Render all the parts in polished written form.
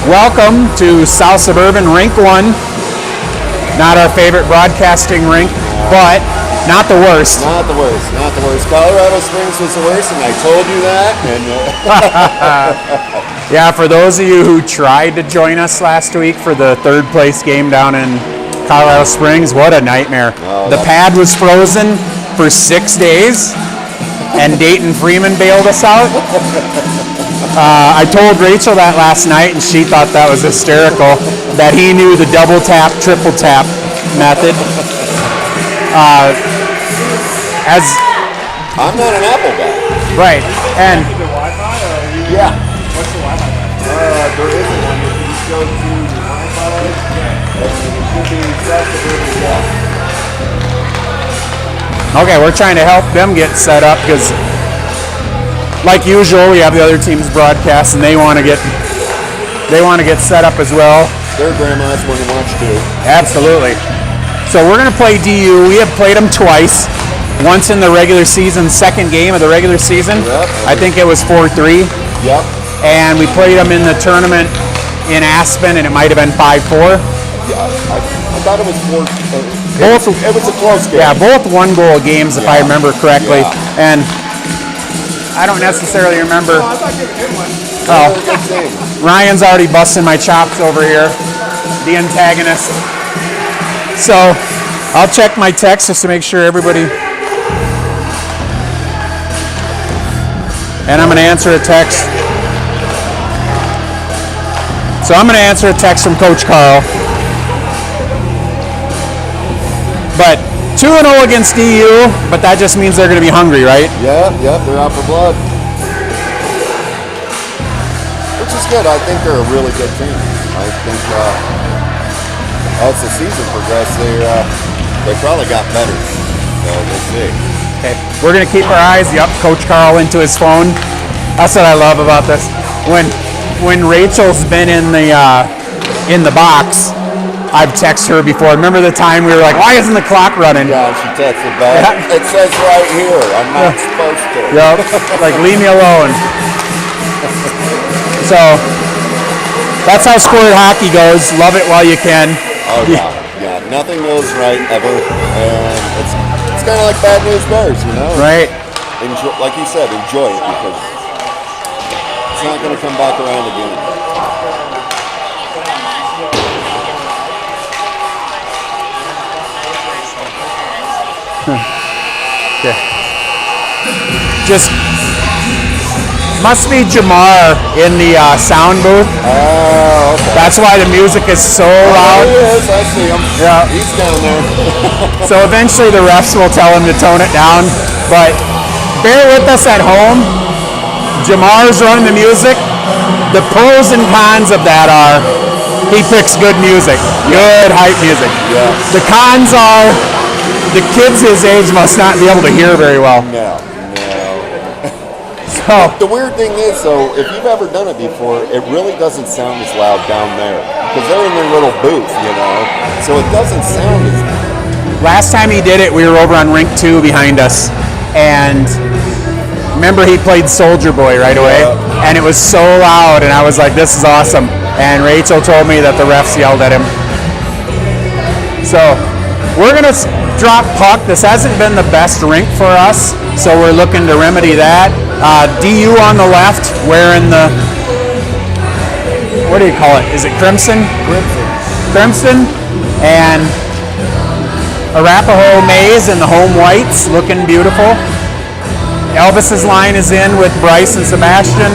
Welcome to South Suburban Rink 1. Not our favorite broadcasting rink, but not the worst. Not the worst. Colorado Springs was the worst, and I told you that. And Yeah, for those of you who tried to join us last week for the third place game down in Colorado Springs, what a nightmare. The pad was frozen for 6 days, and Dayton Freeman bailed us out. I told Rachel that last night, and she thought that was hysterical, that he knew the double tap, triple tap method. I'm not an Apple guy. Right, and Yeah. What's the Wi-Fi? There isn't one. If you go to the Wi-Fi, it should be South Suburban. Yeah. okay, we're trying to help them get set up because, like usual, we have the other teams broadcast, and they want to get set up as well. Their grandmas want to watch too. Absolutely. So we're going to play DU. We have played them twice. Once in the regular season, second game of the regular season. Yep. I think it was 4-3. Yep. And we played them in the tournament in Aspen, and it might have been 5-4. Yeah. I thought it was 4. It was a close game. Yeah, both one-goal games, if I remember correctly. Yeah. And I don't necessarily remember. I thought you hit one. Oh, Ryan's already busting my chops over here, the antagonist. So I'll check my text just to make sure everybody. And I'm going to answer a text. So I'm going to answer a text from Coach Carl. But 2-0 against DU, but that just means they're going to be hungry, right? Yep, they're out for blood. Which is good. I think they're a really good team. I think as the season progressed, they probably got better. So we'll see. Okay, we're going to keep our eyes, Coach Carl into his phone. That's what I love about this. When Rachel's been in the box, I've texted her before. Remember the time we were like, why isn't the clock running? Yeah, she texted back. Yeah. It says right here, I'm not supposed to. Yep, like leave me alone. So, that's how scored hockey goes. Love it while you can. Oh, yeah. Nothing goes right ever. And it's kind of like bad news bears, you know? Right. Enjoy, like you said, enjoy it because it's not going to come back around again. Okay. Just must be Jamar in the sound booth. Oh, okay. That's why the music is so loud. He is. I see him. Yeah. He's down there. So eventually the refs will tell him to tone it down. But bear with us at home. Jamar's running the music. The pros and cons of that are he picks good music, good hype music. Yeah. The cons are the kids his age must not be able to hear very well. No. So the weird thing is, though, if you've ever done it before, it really doesn't sound as loud down there because they're in their little booth, you know. So it doesn't sound as loud. Last time he did it, we were over on rink 2 behind us, and remember he played Soldier Boy right away, and it was so loud, and I was like, this is awesome. And Rachel told me that the refs yelled at him. So we're going to drop puck. This hasn't been the best rink for us, so we're looking to remedy that. DU on the left, wearing the, what do you call it? Is it crimson? Crimson. And Arapaho maize in the home whites, looking beautiful. Elvis's line is in with Bryce and Sebastian.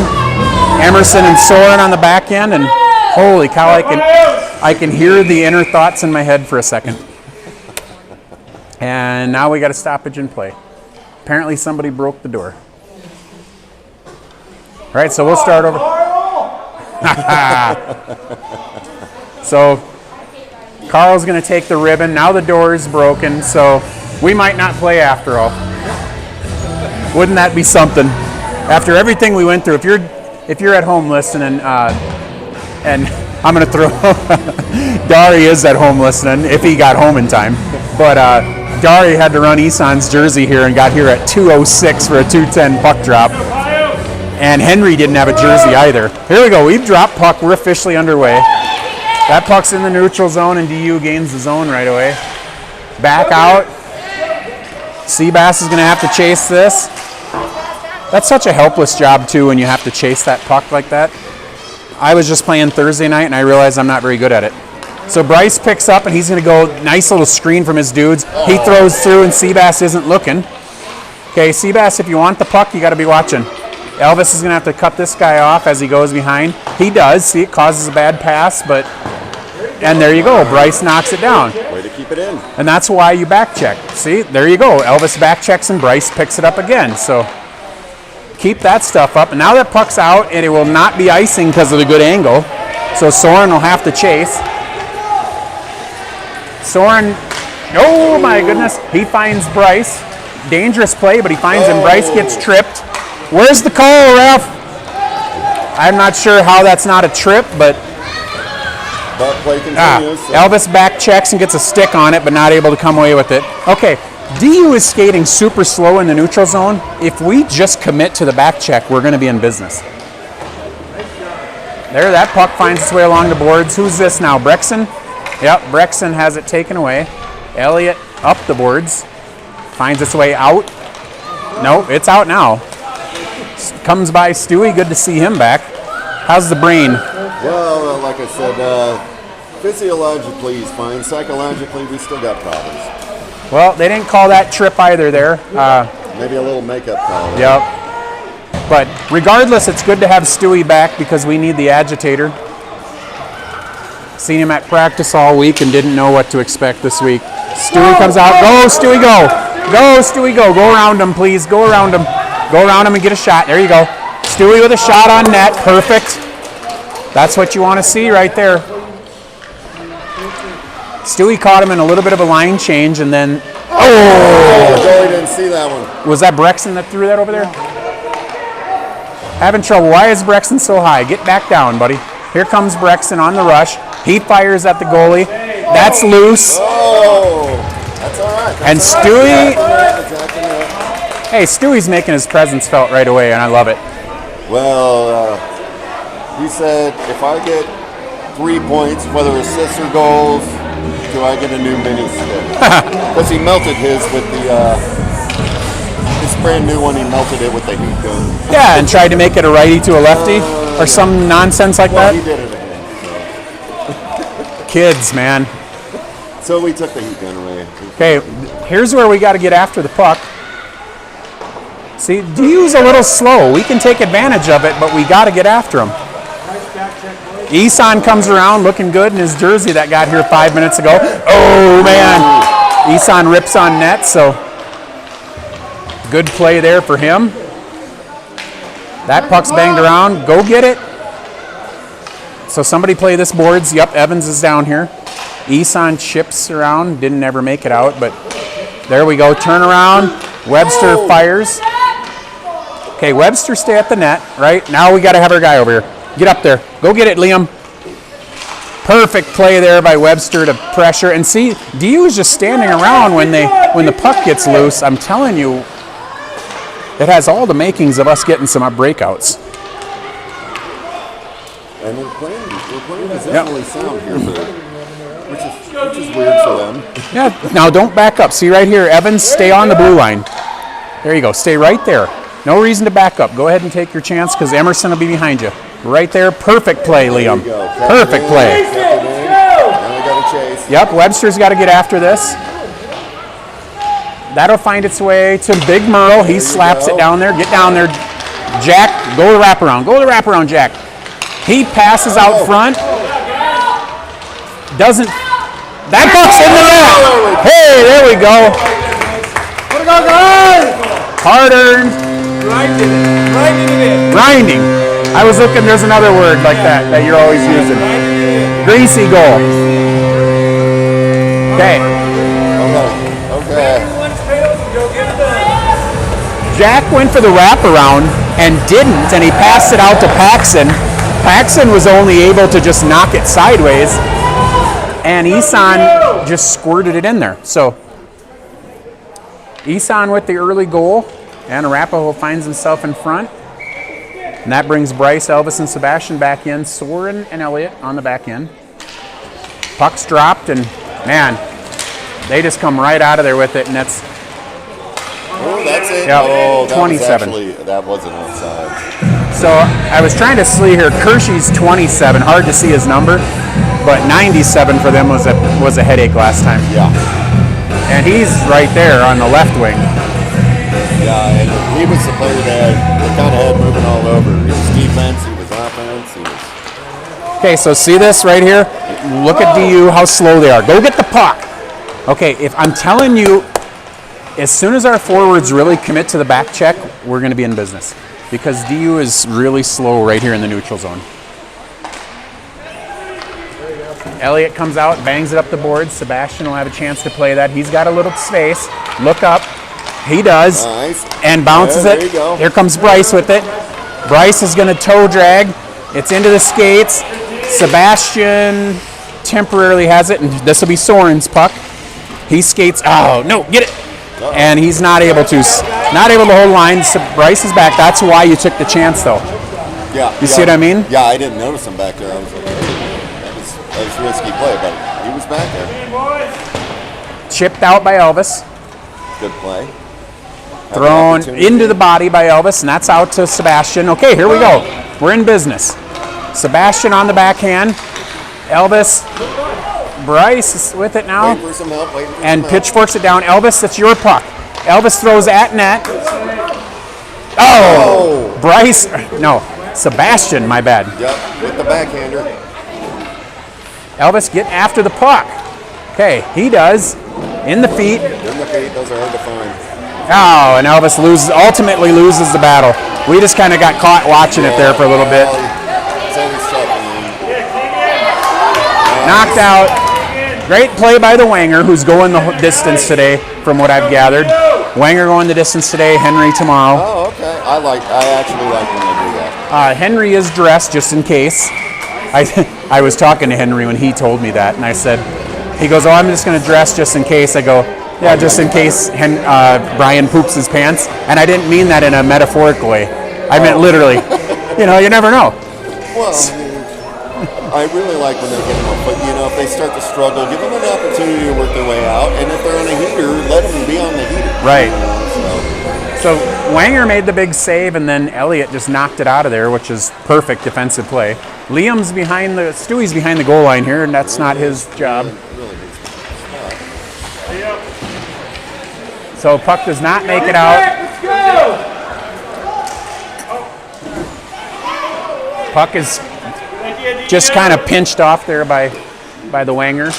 Emerson and Soren on the back end, and holy cow, I can hear the inner thoughts in my head for a second. And now we got a stoppage in play. Apparently somebody broke the door. All right, so we'll start over. So Carl's going to take the ribbon. Now the door is broken, so we might not play after all. Wouldn't that be something? After everything we went through, if you're at home listening, and I'm going to throw Dari is at home listening if he got home in time, but Dari had to run Isan's jersey here and got here at 2:06 for a 2:10 puck drop. And Henry didn't have a jersey either. Here we go. We've dropped puck. We're officially underway. That puck's in the neutral zone, and DU gains the zone right away. Back out. Seabass is going to have to chase this. That's such a helpless job, too, when you have to chase that puck like that. I was just playing Thursday night, and I realized I'm not very good at it. So Bryce picks up, and he's going to go nice little screen from his dudes. He throws through, and Seabass isn't looking. Okay, Seabass, if you want the puck, you got to be watching. Elvis is going to have to cut this guy off as he goes behind. He does. See, it causes a bad pass, but... And there you go. Bryce knocks it down. Way to keep it in. And that's why you back check. See, there you go. Elvis back checks, and Bryce picks it up again. So keep that stuff up. And now that puck's out, and it will not be icing because of the good angle. So Soren will have to chase. Soren, oh my goodness. He finds Bryce. Dangerous play, but he finds him. Bryce gets tripped. Where's the call, ref? I'm not sure how that's not a trip, but play continues. Elvis back checks and gets a stick on it, but not able to come away with it. Okay, DU is skating super slow in the neutral zone. If we just commit to the back check, we're going to be in business. There, that puck finds its way along the boards. Who's this now? Brexon? Yep, Brexon has it taken away. Elliott up the boards. Finds its way out. No, it's out now. Comes by Stewie. Good to see him back. How's the brain? Well, like I said, physiologically he's fine. Psychologically, we still got problems. Well, they didn't call that trip either there. Maybe a little makeup call. Yep. But regardless, it's good to have Stewie back because we need the agitator. Seen him at practice all week and didn't know what to expect this week. Stewie comes out. Go, Stewie, go. Go, Stewie, go. Go around him, please. Go around him. Go around him and get a shot. There you go. Stewie with a shot on net. Perfect. That's what you want to see right there. Stewie caught him in a little bit of a line change and then... Oh! The goalie didn't see that one. Was that Brexon that threw that over there? Having trouble. Why is Brexon so high? Get back down, buddy. Here comes Brexon on the rush. He fires at the goalie. That's loose. Oh! That's all right. And Stewie... Hey, Stewie's making his presence felt right away, and I love it. Well, he said, if I get 3 points, whether assists or goals, do I get a new mini stick? Because he melted his with the, his brand new one, he melted it with the heat gun. Yeah, and tried to make it a righty to a lefty, or some nonsense like that. He did it again. Kids, man. So we took the heat gun away. Okay, here's where we got to get after the puck. See, DU's a little slow. We can take advantage of it, but we got to get after him. Isan comes around looking good in his jersey that got here 5 minutes ago. Oh, man. Isan rips on net, so good play there for him. That puck's banged around. Go get it. So somebody play this boards. Yep, Evans is down here. Isan chips around. Didn't ever make it out, but there we go. Turn around. Webster fires. Okay, Webster stay at the net, right? Now we got to have our guy over here. Get up there. Go get it, Liam. Perfect play there by Webster to pressure. And see, DU is just standing around when the puck gets loose. I'm telling you, it has all the makings of us getting some breakouts. And we're playing deceptively sound here, which is weird for them. Yeah, now don't back up. See right here, Evans, stay on the blue line. There you go. Stay right there. No reason to back up. Go ahead and take your chance because Emerson will be behind you. Right there. Perfect play, Liam. Perfect play. Yep, Webster's got to get after this. That'll find its way to Big Merle. He slaps it down there. Get down there, Jack. Go to wraparound. Go to wraparound, Jack. He passes out front. Doesn't. That puck's in the net. Hey, there we go. What go, guys? Hard earned. Grinding. I was looking, there's another word like that you're always using. Greasy goal. Okay. Jack went for the wraparound and didn't, and he passed it out to Paxson. Paxson was only able to just knock it sideways, and Isan just squirted it in there. So, Isan with the early goal. And Arapaho finds himself in front. And that brings Bryce, Elvis, and Sebastian back in. Soren and Elliot on the back end. Puck's dropped, and man, they just come right out of there with it, and that's that's it. Yep, Oh, that 27. That wasn't offside. So I was trying to see here. Kershey's 27. Hard to see his number, but 97 for them was a headache last time. Yeah. And he's right there on the left wing. Yeah, and he was the player that kind of had moving all over. He was defense, he was offense, he was... Okay, so see this right here? Look at DU, how slow they are. Go get the puck. Okay, if I'm telling you, as soon as our forwards really commit to the back check, we're going to be in business. Because DU is really slow right here in the neutral zone. Elliott comes out, bangs it up the board. Sebastian will have a chance to play that. He's got a little space. Look up. He does. Nice. And bounces there it. you go. Here comes Bryce with it. Bryce is going to toe drag. It's into the skates. Sebastian temporarily has it, and this will be Soren's puck. He skates. Oh, no, get it. Uh-oh. And he's not able to hold line. So Bryce is back. That's why you took the chance, though. Yeah. You see what I mean? Yeah, I didn't notice him back there. I was like, that was a risky play, but he was back there. Chipped out by Elvis. Good play. Thrown into the body by Elvis, and that's out to Sebastian. Okay, here we go. We're in business. Sebastian on the backhand. Elvis. Bryce is with it now. Waiting for some help, and pitchforks it down. Elvis, it's your puck. Elvis throws at net. Oh! Bryce. No, Sebastian, my bad. Yep, with the backhander. Elvis, get after the puck. Okay, he does. In the feet. In the feet, those are hard to find. Oh, and Elvis ultimately loses the battle. We just kind of got caught watching it there for a little bit. It's always tough. Knocked out. Great play by the Wanger, who's going the distance today, from what I've gathered. Wanger going the distance today, Henry tomorrow. Oh, okay. I actually like when they do that. Henry is dressed just in case. I was talking to Henry when he told me that, and I said, he goes, oh, I'm just going to dress just in case. I go, yeah, just in case Brian poops his pants. And I didn't mean that in a metaphorical way. I meant literally. You know, you never know. Well, I really like when they get them up, but if they start to struggle, give them an opportunity to work their way out, and if they're on a heater, let them be on the heater. Right. So Wanger made the big save, and then Elliott just knocked it out of there, which is perfect defensive play. Liam's Stewie's behind the goal line here, and that's not his job. So puck does not make it out. Let's go! Puck is just kind of pinched off there by the Wanger.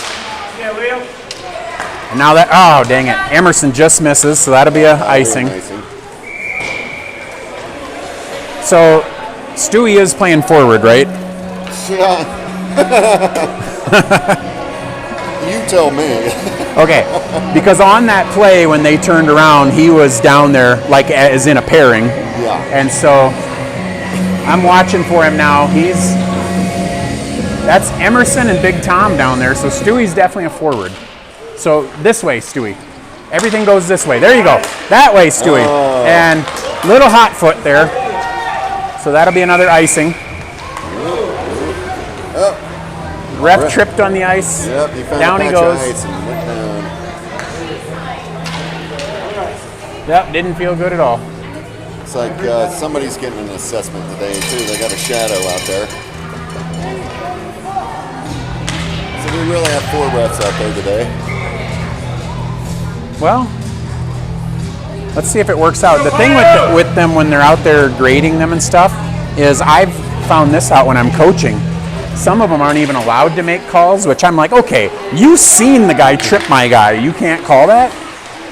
And now that, oh, dang it. Emerson just misses, so that'll be a icing. So Stewie is playing forward, right? Yeah. You tell me. Okay, because on that play when they turned around, he was down there like as in a pairing. Yeah. And so I'm watching for him now. That's Emerson and Big Tom down there, so Stewie's definitely a forward. So this way, Stewie. Everything goes this way. There you go. That way, Stewie. Oh. And little hot foot there. So that'll be another icing. Ref tripped on the ice. Yep, he found down a he patch goes. of ice and went down. Yep, didn't feel good at all. It's like somebody's getting an assessment today, too. They got a shadow out there. So we really have 4 refs out there today. Well, let's see if it works out. The thing with them when they're out there grading them and stuff is I've found this out when I'm coaching. Some of them aren't even allowed to make calls, which I'm like, okay, you seen the guy trip my guy. You can't call that?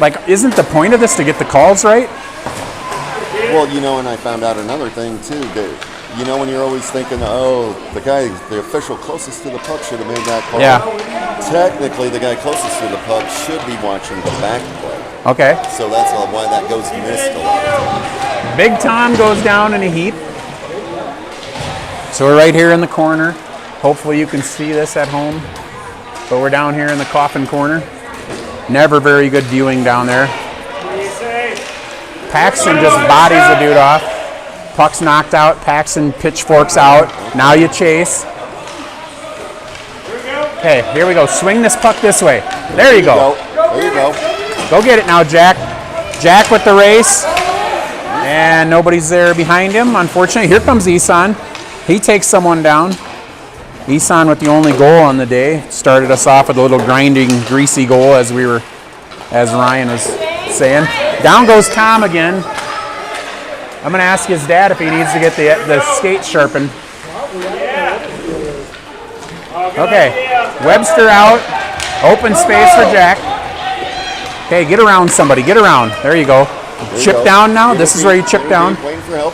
Like, isn't the point of this to get the calls right? Well, and I found out another thing, too, that, when you're always thinking, oh, the official closest to the puck should have made that call. Yeah. Technically, the guy closest to the puck should be watching the back play. Okay. So that's why that goes missed a lot of times. Big Tom goes down in a heap. So we're right here in the corner. Hopefully you can see this at home. But we're down here in the coffin corner. Never very good viewing down there. Paxton just bodies the dude off. Puck's knocked out. Paxton pitchforks out. Now you chase. Okay, here we go. Swing this puck this way. There you go. There you go. Go get it now, Jack. Jack with the race. And nobody's there behind him, unfortunately. Here comes Isan. He takes someone down. Isan with the only goal on the day. Started us off with a little grinding, greasy goal as Ryan was saying. Down goes Tom again. I'm going to ask his dad if he needs to get the skate sharpened. Okay, Webster out. Open space for Jack. Okay, get around somebody. Get around. There you go. Chip down now. This is where you chip down. Waiting for help.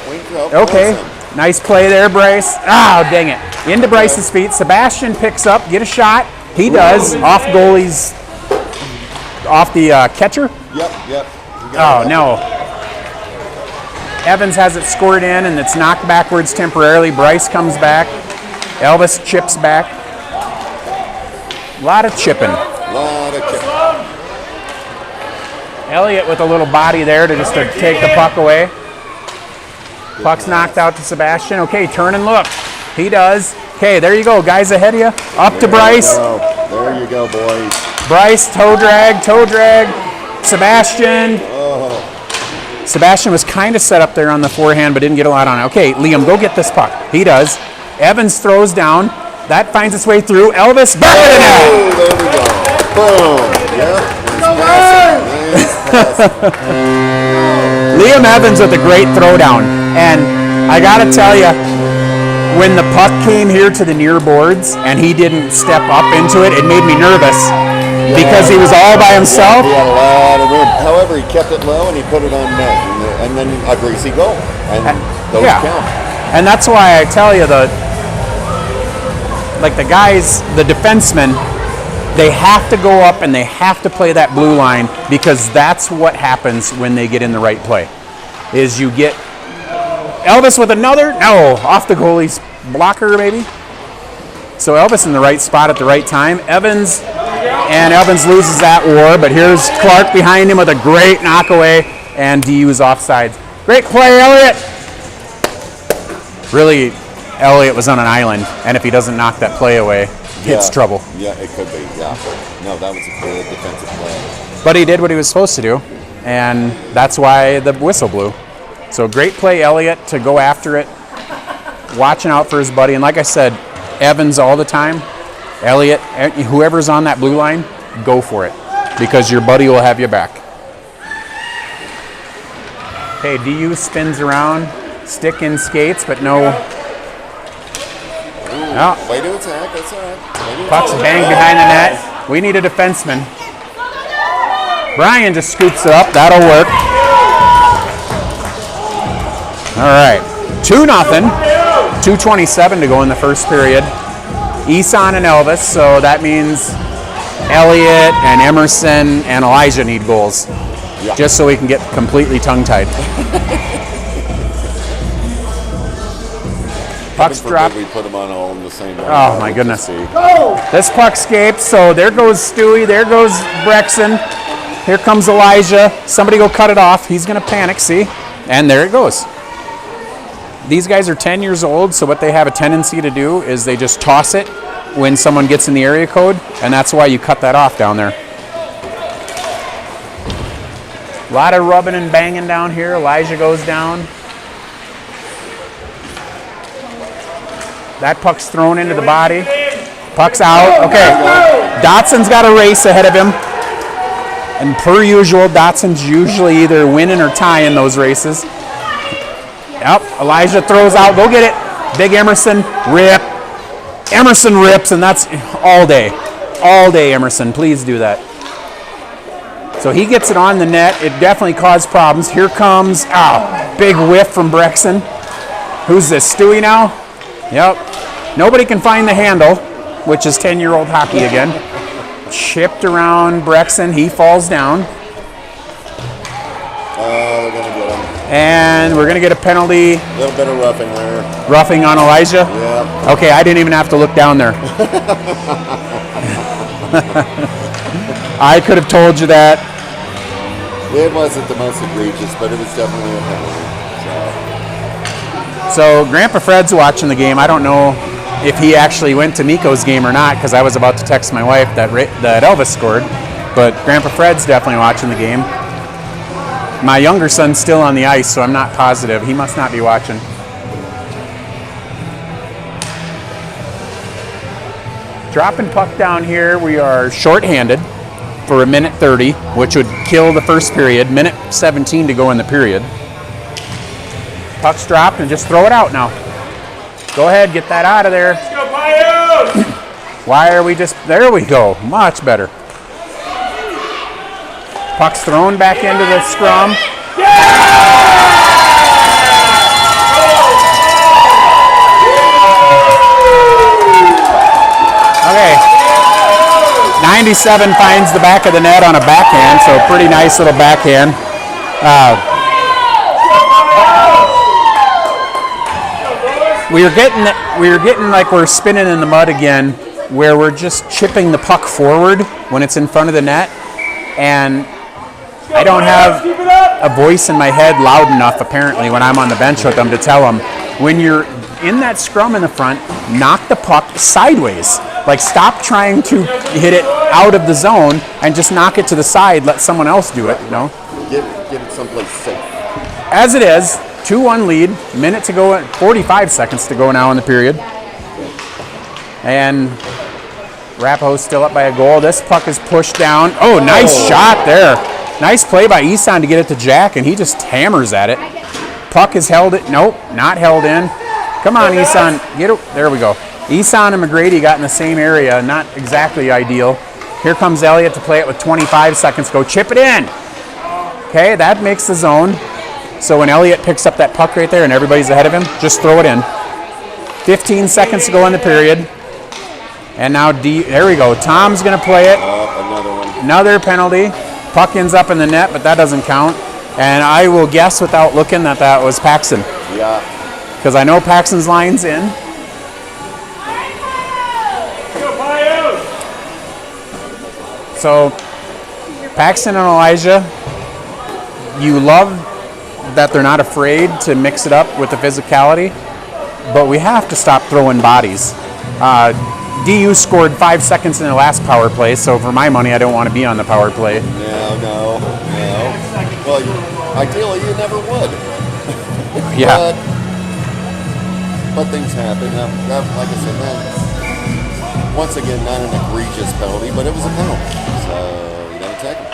Okay, nice play there, Bryce. Oh, dang it. Into Bryce's feet. Sebastian picks up. Get a shot. He does. Off the catcher. Yep. Oh, no. Evans has it scored in, and it's knocked backwards temporarily. Bryce comes back. Elvis chips back. A lot of chipping. Elliott with a little body there to take the puck away. Puck's knocked out to Sebastian. Okay, turn and look. He does. Okay, there you go. Guys ahead of you. Up to Bryce. There you go, boys. Bryce, toe drag. Sebastian. Sebastian was kind of set up there on the forehand, but didn't get a lot on it. Okay, Liam, go get this puck. He does. Evans throws down. That finds its way through. Elvis, back to the net. There we go. Boom. Yeah. Liam Evans with a great throwdown. And I got to tell you, when the puck came here to the near boards and he didn't step up into it, it made me nervous because he was all by himself. He had a lot of room. However, he kept it low and he put it on net. And then a greasy goal. And those count. And that's why I tell you, the guys, the defensemen, they have to go up and they have to play that blue line because that's what happens when they get in the right play. Is you get Elvis with another, off the goalie's blocker maybe. So Elvis in the right spot at the right time. Evans loses that war, but here's Clark behind him with a great knockaway, and DU's offsides. Great play, Elliott. Really, Elliott was on an island, and if he doesn't knock that play away, it's trouble. Yeah, it could be, No, that was a good defensive play. But he did what he was supposed to do, and that's why the whistle blew. So great play, Elliott, to go after it, watching out for his buddy. And like I said, Evans all the time, Elliott, whoever's on that blue line, go for it, because your buddy will have you back. Okay, DU spins around, stick in skates, but no. Way to attack, that's all right. Puck's banged behind the net. We need a defenseman. Brian just scoops it up. That'll work. All right. 2-0. 2:27 to go in the first period. Isan and Elvis, so that means Elliott and Emerson and Elijah need goals. Yeah. Just so we can get completely tongue-tied. Puck's dropped. We put them on all in the same line. Oh, my goodness. This puck escapes, so there goes Stewie, there goes Brexon. Here comes Elijah. Somebody go cut it off. He's going to panic, see? And there it goes. These guys are 10 years old, so what they have a tendency to do is they just toss it when someone gets in the area code, and that's why you cut that off down there. A lot of rubbing and banging down here. Elijah goes down. That puck's thrown into the body. Puck's out. Okay. Dotson's got a race ahead of him. And per usual, Dotson's usually either winning or tying those races. Yep. Elijah throws out. Go get it. Big Emerson. Rip. Emerson rips, and that's all day. All day, Emerson. Please do that. So he gets it on the net. It definitely caused problems. Here comes, big whiff from Brexon. Who's this, Stewie now? Yep. Nobody can find the handle, which is 10-year-old hockey again. Chipped around Brexon. He falls down. They're going to get him. And we're going to get a penalty. A little bit of roughing there. Roughing on Elijah? Yeah. Okay, I didn't even have to look down there. I could have told you that. It wasn't the most egregious, but it was definitely a penalty. So. So Grandpa Fred's watching the game. I don't know if he actually went to Miko's game or not because I was about to text my wife that Elvis scored. But Grandpa Fred's definitely watching the game. My younger son's still on the ice, so I'm not positive. He must not be watching. Dropping puck down here. We are shorthanded for a minute 30, which would kill the first period. Minute 17 to go in the period. Puck's dropped and just throw it out now. Go ahead, get that out of there. Let's go, Pios! Why are we just, there we go, much better. Puck's thrown back into the scrum. Okay, 97 finds the back of the net on a backhand, so pretty nice little backhand. We were getting like we're spinning in the mud again, where we're just chipping the puck forward when it's in front of the net, and I don't have a voice in my head loud enough apparently when I'm on the bench with them to tell them, when you're in that scrum in the front, knock the puck sideways. Like stop trying to hit it out of the zone and just knock it to the side, let someone else do it, you know? Get it someplace safe. As it is, 2-1 lead, minute to go, 45 seconds to go now in the period. And Arapaho's still up by a goal. This puck is pushed down. Oh, nice shot there. Nice play by Isan to get it to Jack, and he just hammers at it. Puck is held it. Nope, not held in. Come on, Isan. Get it. There we go. Isan and McGrady got in the same area. Not exactly ideal. Here comes Elliott to play it with 25 seconds. Go chip it in. Okay, that makes the zone. So when Elliott picks up that puck right there and everybody's ahead of him, just throw it in. 15 seconds to go in the period. And now there we go. Tom's going to play it. Another one. Another penalty. Puck ends up in the net, but that doesn't count. And I will guess without looking that was Paxton. Yeah. Because I know Paxton's line's in. So Paxton and Elijah, you love that they're not afraid to mix it up with the physicality, but we have to stop throwing bodies. DU scored 5 seconds in their last power play, so for my money, I don't want to be on the power play. No. Well, ideally, you never would. Yeah. But things happen. Like I said, man, once again, not an egregious penalty, but it was a penalty. So you gotta take it.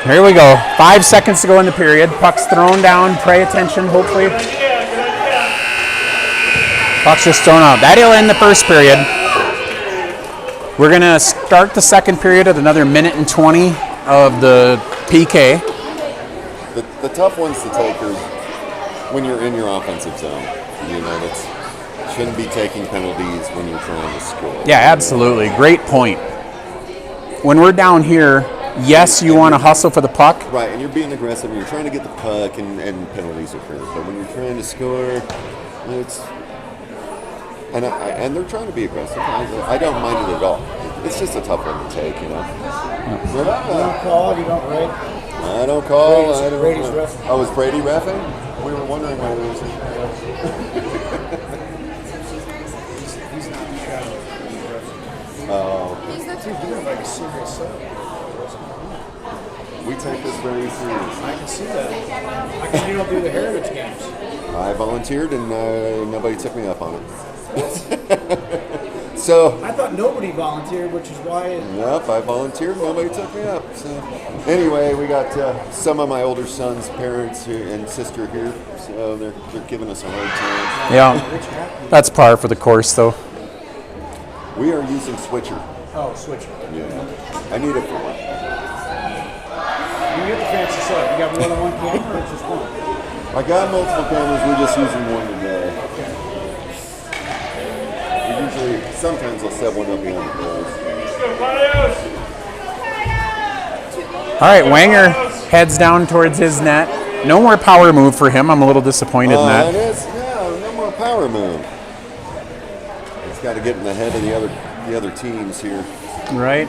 Here we go. 5 seconds to go in the period. Puck's thrown down. Pay attention, hopefully. Puck's just thrown out. That'll end the first period. We're going to start the second period at another minute and 20 of the PK. The tough ones to take are when you're in your offensive zone. You know, shouldn't be taking penalties when you're trying to score. Yeah, absolutely. Great point. When we're down here, yes, you want to hustle for the puck. Right, and you're being aggressive and you're trying to get the puck and penalties occur. But when you're trying to score, it's... And they're trying to be aggressive. I don't mind it at all. It's just a tough one to take, you know. You don't call, you don't rate. I don't call. Brady's reffing. Oh, was Brady reffing? We were wondering why there was. He's not the shadow. Oh. He's doing like a serious setup. We take this very seriously. I can see that. How come you don't do the Heritage Games? I volunteered and nobody took me up on it. So I thought nobody volunteered, which is why. Yep, I volunteered. Nobody took me up. So anyway, we got some of my older son's parents and sister here, so they're giving us a hard time. Yeah, that's par for the course, though. We are using switcher. Oh, switcher. Yeah, I need it for one. You get the fancy setup. You got more than one camera, or it's just one? I got multiple cameras. We're just using one today. Sometimes I'll set one up behind the goals. All right, Wanger heads down towards his net. No more power move for him. I'm a little disappointed in that. No more power move. He's got to get in the head of the other teams here. Right.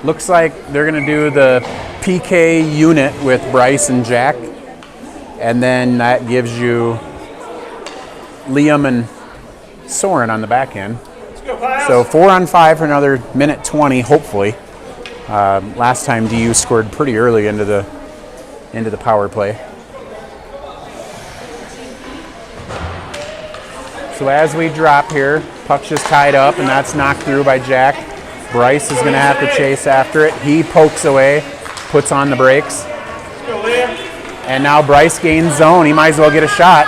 Looks like they're going to do the PK unit with Bryce and Jack. And then that gives you Liam and Soren on the back end. So 4 on 5 for another minute 20, hopefully. Last time DU scored pretty early into the power play. So as we drop here, puck's just tied up, and that's knocked through by Jack. Bryce is going to have to chase after it. He pokes away, puts on the brakes. And now Bryce gains zone. He might as well get a shot.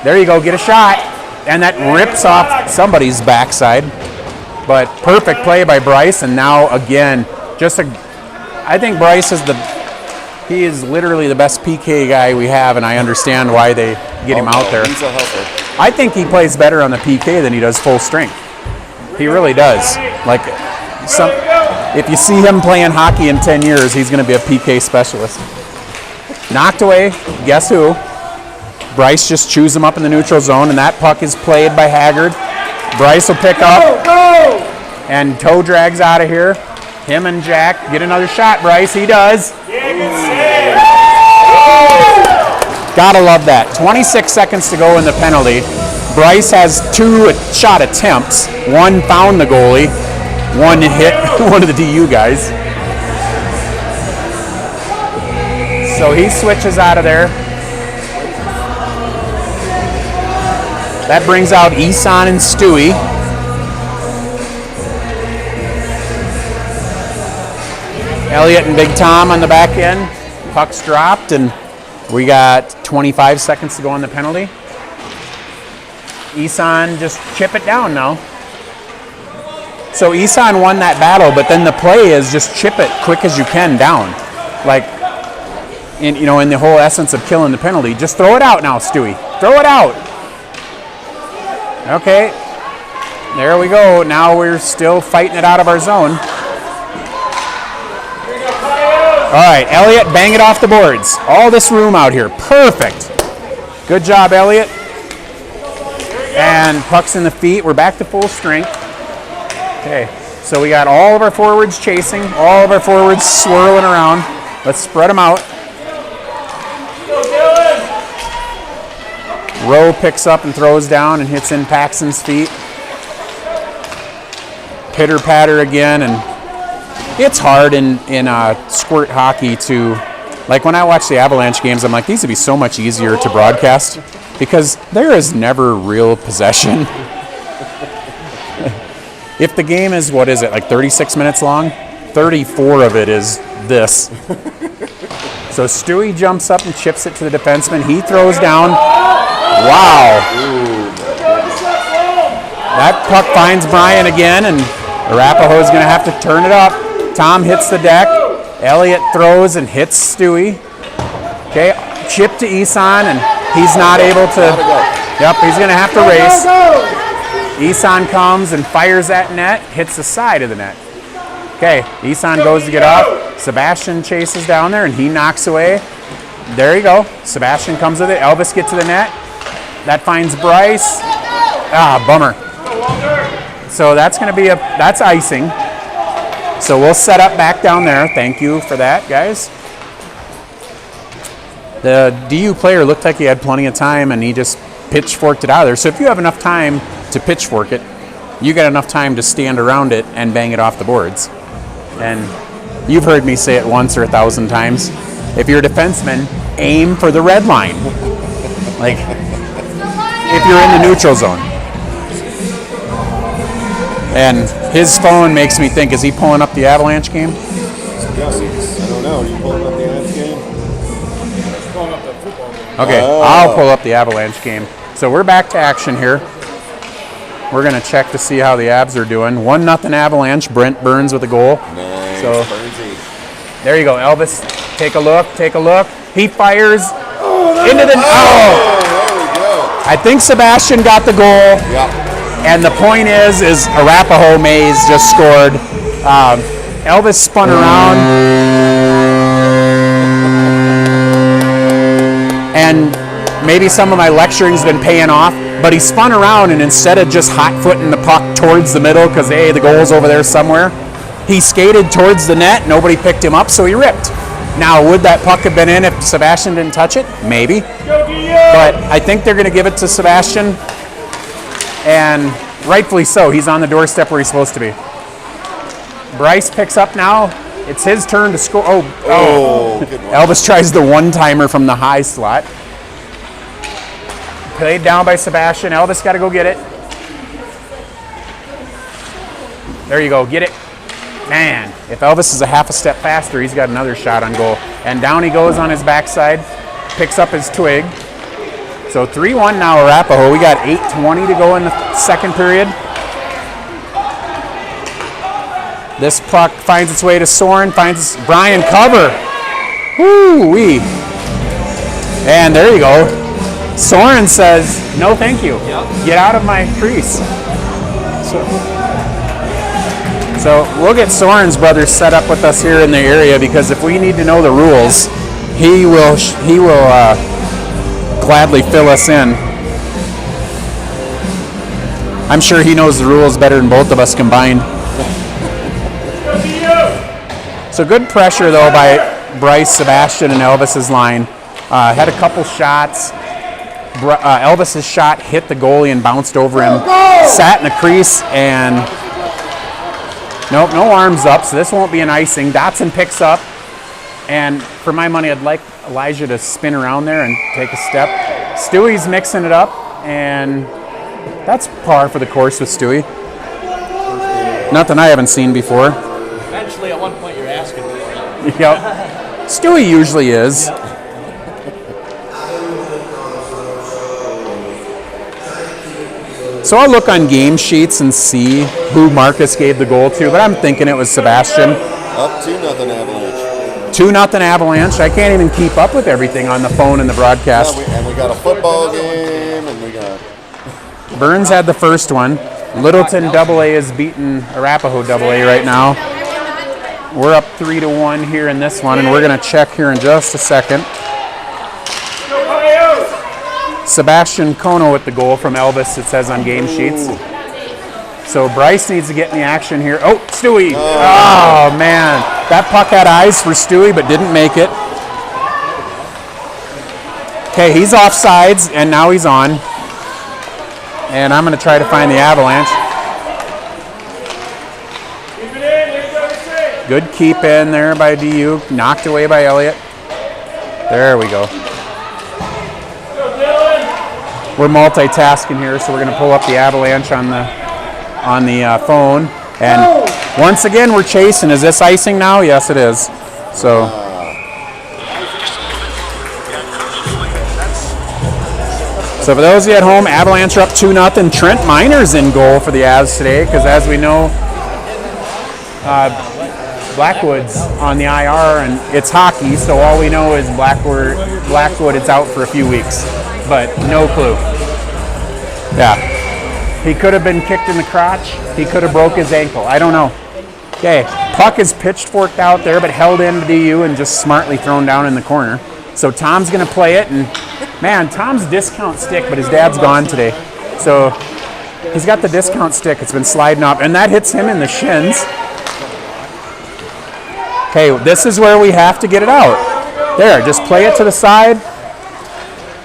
There you go, get a shot. And that rips off somebody's backside. But perfect play by Bryce, and now again, I think Bryce he is literally the best PK guy we have, and I understand why they get him out there. He's a helper. I think he plays better on the PK than he does full strength. He really does. Like, if you see him playing hockey in 10 years, he's going to be a PK specialist. Knocked away, guess who? Bryce just chews him up in the neutral zone, and that puck is played by Haggard. Bryce will pick up, and toe drags out of here. Him and Jack get another shot, Bryce. He does. Gotta love that. 26 seconds to go in the penalty. Bryce has 2 shot attempts. One found the goalie. One hit one of the DU guys. So he switches out of there. That brings out Isan and Stewie. Elliott and Big Tom on the back end. Puck's dropped, and we got 25 seconds to go on the penalty. Isan just chip it down now. So Isan won that battle, but then the play is just chip it quick as you can down. Like, in the whole essence of killing the penalty, just throw it out now, Stewie. Throw it out. Okay, there we go. Now we're still fighting it out of our zone. All right, Elliott, bang it off the boards. All this room out here, perfect. Good job, Elliott. And puck's in the feet. We're back to full strength. Okay, so we got all of our forwards chasing, all of our forwards swirling around. Let's spread them out. Rowe picks up and throws down and hits in Paxton's feet. Pitter patter again, and it's hard in squirt hockey to, like when I watch the Avalanche games, I'm like, these would be so much easier to broadcast because there is never real possession. If the game is, what is it, like 36 minutes long? 34 of it is this. So Stewie jumps up and chips it to the defenseman. He throws down. Wow. That puck finds Brian again, and Arapaho is going to have to turn it up. Tom hits the deck. Elliott throws and hits Stewie. Okay, chip to Isan, and he's not able to. Yep, he's going to have to race. Isan comes and fires that net, hits the side of the net. Okay, Isan goes to get up. Sebastian chases down there, and he knocks away. There you go. Sebastian comes with it. Elvis gets to the net. That finds Bryce. Bummer. So that's going to be that's icing. So we'll set up back down there. Thank you for that, guys. The DU player looked like he had plenty of time, and he just pitchforked it out of there. So if you have enough time to pitchfork it, you got enough time to stand around it and bang it off the boards. And you've heard me say it once or 1,000 times. If you're a defenseman, aim for the red line. Like, if you're in the neutral zone. And his phone makes me think, is he pulling up the Avalanche game? I don't know. Are you pulling up the Avalanche game? Pulling up the football game. Okay, I'll pull up the Avalanche game. So we're back to action here. We're going to check to see how the Avs are doing. 1-0 Avalanche. Brent Burns with a goal. Nice. So, Burnsy. there you go, Elvis. Take a look. Take a look. He fires into the... Oh! There we go. I think Sebastian got the goal. Yeah. And the point is Arapaho Mays just scored. Elvis spun around. And maybe some of my lecturing's been paying off, but he spun around, and instead of just hot-footing the puck towards the middle because, hey, the goal's over there somewhere, he skated towards the net. Nobody picked him up, so he ripped. Now, would that puck have been in if Sebastian didn't touch it? Maybe. But I think they're going to give it to Sebastian, and rightfully so. He's on the doorstep where he's supposed to be. Bryce picks up now. It's his turn to score. Oh. Good one. Elvis tries the one-timer from the high slot. Played down by Sebastian. Elvis got to go get it. There you go. Get it. Man, if Elvis is a half a step faster, he's got another shot on goal. And down he goes on his backside. Picks up his twig. So 3-1 now Arapaho. We got 8:20 to go in the second period. This puck finds its way to Soren, finds Brian cover. Woo-wee. And there you go. Soren says, no thank you. Get out of my crease. So we'll get Soren's brother set up with us here in the area, because if we need to know the rules, he will gladly fill us in. I'm sure he knows the rules better than both of us combined. So good pressure, though, by Bryce, Sebastian, and Elvis's line. Had a couple shots. Elvis's shot hit the goalie and bounced over him. Sat in the crease, and nope, no arms up, so this won't be an icing. Dotson picks up, and for my money, I'd like Elijah to spin around there and take a step. Stewie's mixing it up, and that's par for the course with Stewie. Nothing I haven't seen before. Eventually, at one point, you're asking for it. Yep. Stewie usually is. So I'll look on game sheets and see who Marcus gave the goal to, but I'm thinking it was Sebastian. Up 2-0 Avalanche. 2-0 Avalanche. I can't even keep up with everything on the phone and the broadcast. Yeah, we got a football game, and we got... Burns had the first one. Littleton AA is beating Arapaho AA right now. We're up 3-1 here in this one, and we're going to check here in just a second. Sebastian Kono with the goal from Elvis, it says on game sheets. So Bryce needs to get in the action here. Oh, Stewie. Oh, man. That puck had eyes for Stewie, but didn't make it. Okay, he's off sides, and now he's on. And I'm going to try to find the Avalanche. Good keep in there by DU. Knocked away by Elliott. There we go. We're multitasking here, so we're going to pull up the Avalanche on the phone. And once again, we're chasing. Is this icing now? Yes, it is. So. So for those of you at home, Avalanche are up 2-0. Trent Miner's in goal for the Avs today, because as we know, Blackwood's on the IR, and it's hockey, so all we know is Blackwood is out for a few weeks. But no clue. Yeah. He could have been kicked in the crotch. He could have broke his ankle. I don't know. Okay. Puck is pitchforked out there, but held into DU and just smartly thrown down in the corner. So Tom's going to play it. And, man, Tom's discount stick, but his dad's gone today. So he's got the discount stick. It's been sliding up. And that hits him in the shins. Okay, this is where we have to get it out. There, just play it to the side.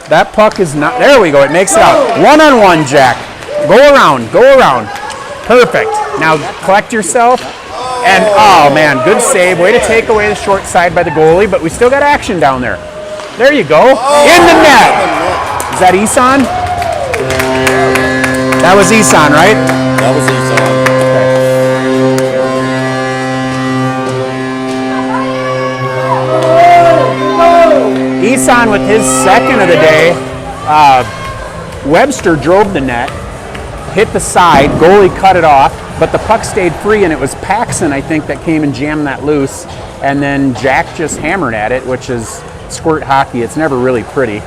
That puck is not, there we go, it makes it out. One-on-one, Jack. Go around, go around. Perfect. Now collect yourself. And, oh man, good save. Way to take away the short side by the goalie, but we still got action down there. There you go. In the net. Is that Isan? That was Isan, right? That was Isan. Isan with his second of the day. Webster drove the net, hit the side, goalie cut it off, but the puck stayed free, and it was Paxson, I think, that came and jammed that loose, and then Jack just hammered at it, which is squirt hockey. It's never really pretty.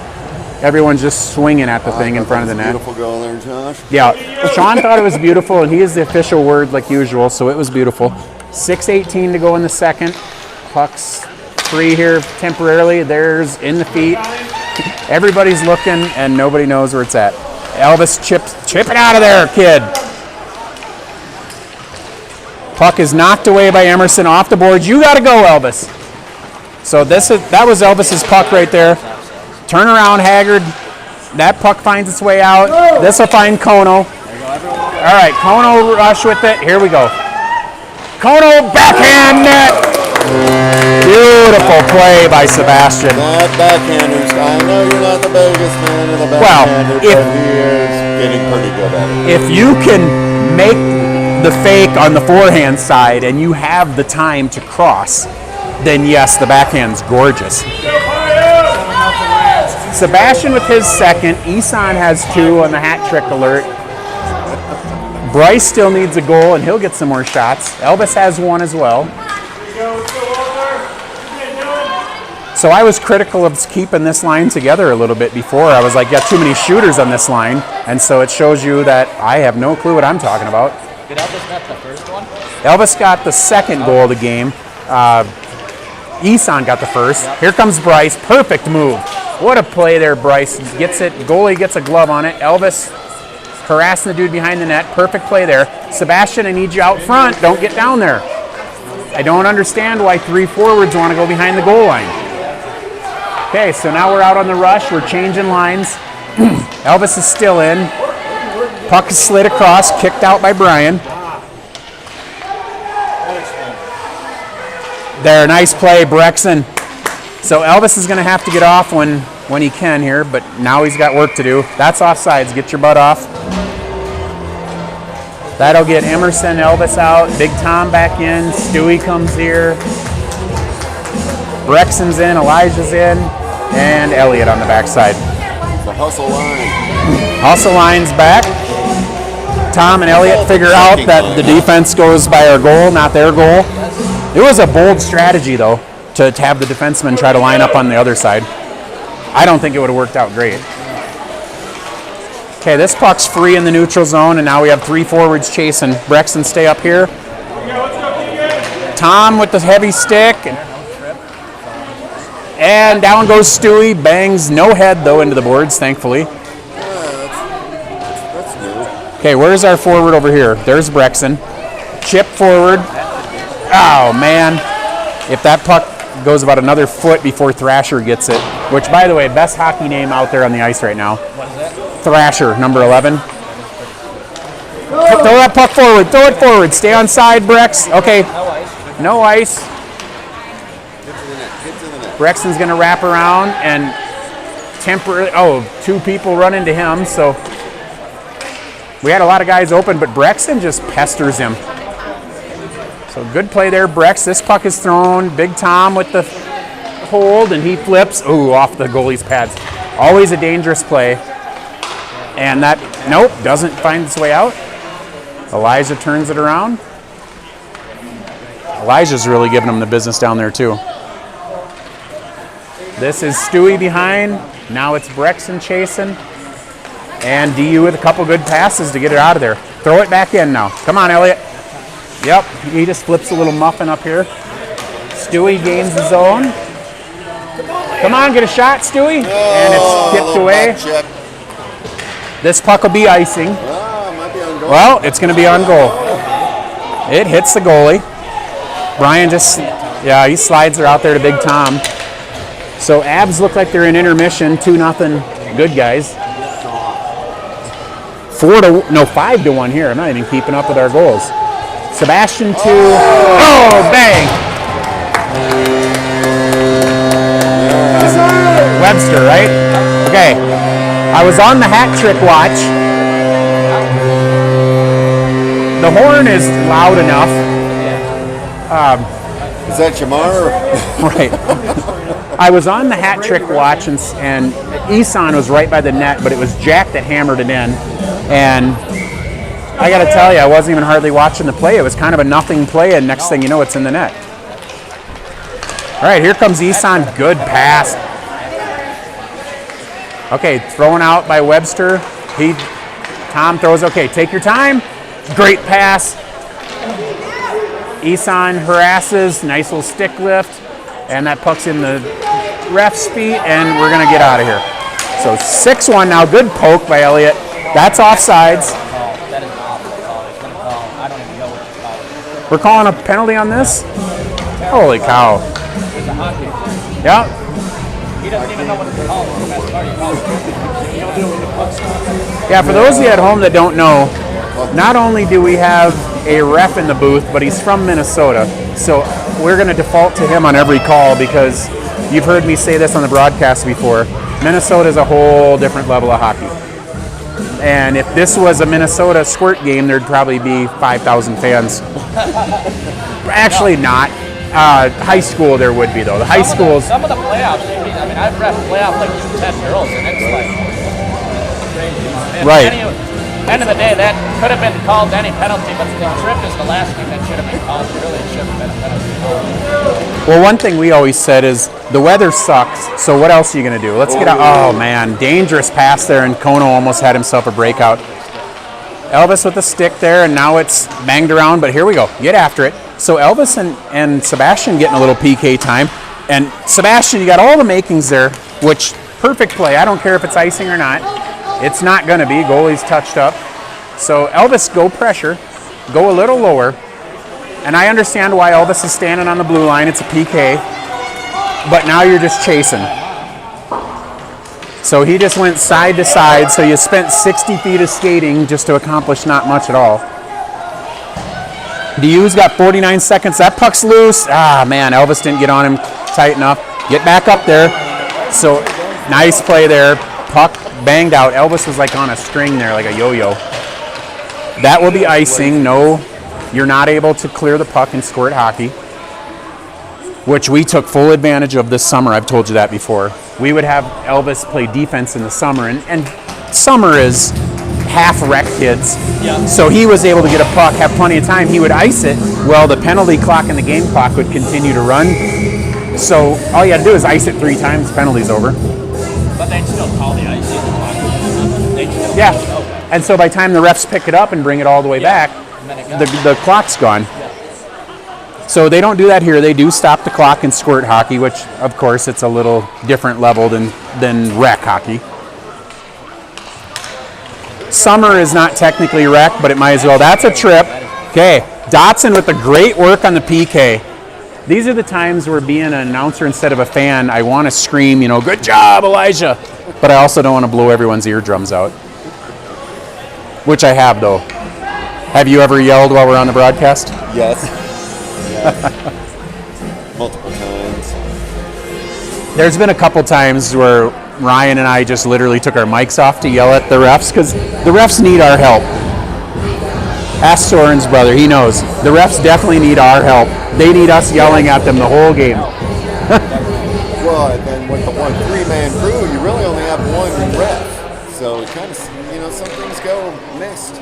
Everyone's just swinging at the thing in front of the net. Beautiful goal there, Josh. Yeah, Sean thought it was beautiful, and he is the official word like usual, so it was beautiful. 6:18 to go in the second. Puck's free here temporarily. There's in the feet. Everybody's looking, and nobody knows where it's at. Elvis chip it out of there, kid. Puck is knocked away by Emerson off the boards. You got to go, Elvis. So that was Elvis's puck right there. Turn around, Haggard. That puck finds its way out. This will find Kono. All right, Kono rush with it. Here we go. Kono backhand net. Beautiful play by Sebastian. That backhander, I know you're not the biggest fan of the backhander, but he is getting pretty good at it. If you can make the fake on the forehand side and you have the time to cross, then yes, the backhand's gorgeous. Sebastian with his second. Isan has 2 on the hat trick alert. Bryce still needs a goal, and he'll get some more shots. Elvis has 1 as well. So I was critical of keeping this line together a little bit before. I was like, got too many shooters on this line, and so it shows you that I have no clue what I'm talking about. Did Elvis get the first one? Elvis got the second goal of the game. Isan got the first. Yep. Here comes Bryce. Perfect move. What a play there, Bryce. Gets it. Goalie gets a glove on it. Elvis harassing the dude behind the net. Perfect play there. Sebastian, I need you out front. Don't get down there. I don't understand why 3 forwards want to go behind the goal line. Okay, so now we're out on the rush. We're changing lines. Elvis is still in. Puck is slid across, kicked out by Brian. There, nice play, Brexton. So Elvis is going to have to get off when he can here, but now he's got work to do. That's offsides. Get your butt off. That'll get Emerson, Elvis out. Big Tom back in. Stewie comes here. Brexton's in. Elijah's in. And Elliott on the backside. The hustle line. Hustle line's back. Tom and Elliott figure out that the defense goes by our goal, not their goal. It was a bold strategy, though, to have the defenseman try to line up on the other side. I don't think it would have worked out great. Okay, this puck's free in the neutral zone, and now we have 3 forwards chasing. Brexton, stay up here. Tom with the heavy stick. And down goes Stewie. Bangs no head, though, into the boards, thankfully. That's new. Okay, where's our forward over here? There's Brexton. Chip forward. Oh, man. If that puck goes about another foot before Thrasher gets it, which, by the way, best hockey name out there on the ice right now. What is that? Thrasher, number 11. Throw that puck forward. Throw it forward. Stay on side, Brex. Okay. No ice. Brexton's going to wrap around and temporarily... Oh, 2 people run into him, so... We had a lot of guys open, but Brexton just pesters him. So good play there, Brex. This puck is thrown. Big Tom with the hold, and he flips. Ooh, off the goalie's pads. Always a dangerous play. And that, nope, doesn't find its way out. Elijah turns it around. Elijah's really giving him the business down there, too. This is Stewie behind. Now it's Brexton chasing. And DU with a couple good passes to get it out of there. Throw it back in now. Come on, Elliott. Yep, he just flips a little muffin up here. Stewie gains the zone. Come on, get a shot, Stewie. And it's tipped away. This puck will be icing. Might be on goal. Well, it's going to be on goal. It hits the goalie. Brian just, yeah, he slides her out there to Big Tom. So Abs look like they're in intermission, 2-0 good guys. 5-1 here. I'm not even keeping up with our goals. Sebastian 2. Oh, bang! Webster, right? Okay. I was on the hat trick watch. The horn is loud enough. Is that Jamar? Right. I was on the hat trick watch, and Isan was right by the net, but it was Jack that hammered it in. And I got to tell you, I wasn't even hardly watching the play. It was kind of a nothing play, and next thing you know, it's in the net. All right, here comes Isan. Good pass. Okay, thrown out by Webster. Tom throws, okay, take your time. Great pass. Isan harasses, nice little stick lift, and that puck's in the ref's feet, and we're going to get out of here. So 6-1 now. Good poke by Elliott. That's offsides. That is an awful call. It's going to call. I don't even know what to call it. We're calling a penalty on this? Holy cow. It's a hockey. Yeah. He doesn't even know what to call it. The best part, he calls it. Yeah, for those of you at home that don't know, not only do we have a ref in the booth, but he's from Minnesota. So we're going to default to him on every call because you've heard me say this on the broadcast before. Minnesota is a whole different level of hockey. And if this was a Minnesota squirt game, there'd probably be 5,000 fans. Actually not. High school there would be, though. The high schools... Some of the playoffs, I mean, I've ref playoff like U10 girls, and it's like crazy. And Right. End of the day, that could have been called any penalty, but the trip is the last thing that should have been called. Really, it should have been a penalty. Well, one thing we always said is the weather sucks, so what else are you going to do? Let's get out. Oh, man. Dangerous pass there, and Kono almost had himself a breakout. Elvis with the stick there, and now it's banged around, but here we go. Get after it. So Elvis and Sebastian getting a little PK time. And Sebastian, you got all the makings there, which perfect play. I don't care if it's icing or not. It's not going to be. Goalie's touched up. So Elvis, go pressure. Go a little lower. And I understand why Elvis is standing on the blue line. It's a PK. But now you're just chasing. So he just went side to side. So you spent 60 feet of skating just to accomplish not much at all. DU's got 49 seconds. That puck's loose. Ah, man, Elvis didn't get on him tight enough. Get back up there. So nice play there. Puck banged out. Elvis was like on a string there, like a yo-yo. That will be icing. No, you're not able to clear the puck in squirt hockey, which we took full advantage of this summer. I've told you that before. We would have Elvis play defense in the summer, and summer is half rec kids. Yeah. So he was able to get a puck, have plenty of time. He would ice it. Well, the penalty clock and the game clock would continue to run. So all you had to do is ice it 3 times, penalty's over. But they'd still call the icing. Yeah. And so by the time the refs pick it up and bring it all the way back, the clock's gone. So they don't do that here. They do stop the clock in squirt hockey, which, of course, it's a little different level than rec hockey. Summer is not technically rec, but it might as well. That's a trip. Okay, Dotson with the great work on the PK. These are the times where being an announcer instead of a fan, I want to scream, good job, Elijah. But I also don't want to blow everyone's eardrums out. Which I have, though. Have you ever yelled while we're on the broadcast? Yes. Multiple times. There's been a couple times where Ryan and I just literally took our mics off to yell at the refs because the refs need our help. Ask Soren's brother, he knows. The refs definitely need our help. They need us yelling at them the whole game. Well, and then with the 3-man crew, you really only have one ref. So it kind of, some things go missed,